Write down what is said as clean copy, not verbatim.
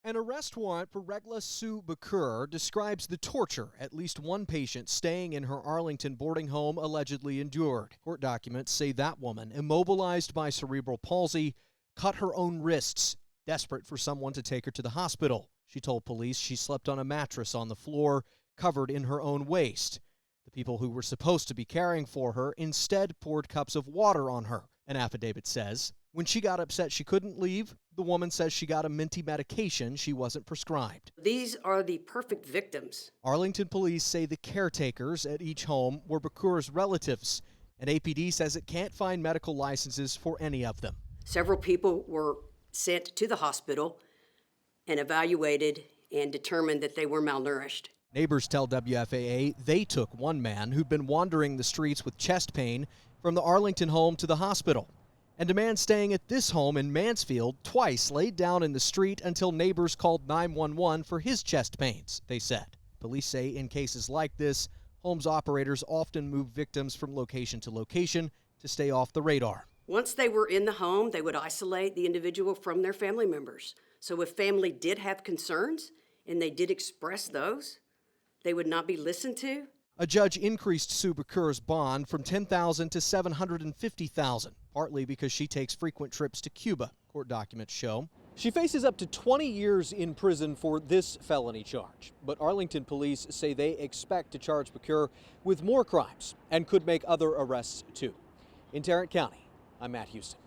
An arrest warrant for Regla Sue Becquer describes the torture at least one patient staying in her Arlington boarding home allegedly endured. Court documents say that woman, immobilized by cerebral palsy, cut her own wrists, desperate for someone to take her to the hospital. She told police she slept on a mattress on the floor, covered in her own waste. The people who were supposed to be caring for her instead poured cups of water on her, an affidavit says. When she got upset she couldn't leave, the woman says she got a minty medication she wasn't prescribed. These are the perfect victims. Arlington police say the caretakers at each home were Becquer's relatives, and APD says it can't find medical licenses for any of them. Several people were sent to the hospital and evaluated and determined that they were malnourished. Neighbors tell WFAA they took one man who'd been wandering the streets with chest pain from the Arlington home to the hospital. And a man staying at this home in Mansfield twice laid down in the street until neighbors called 911 for his chest pains, they said. Police say in cases like this, homes operators often move victims from location to location to stay off the radar. Once they were in the home, they would isolate the individual from their family members. So if family did have concerns and they did express those, they would not be listened to. A judge increased Sue Becquer's bond from $10,000 to $750,000, partly because she takes frequent trips to Cuba, court documents show. She faces up to 20 years in prison for this felony charge, but Arlington police say they expect to charge Becquer with more crimes and could make other arrests too. In Tarrant County, I'm Matt Houston.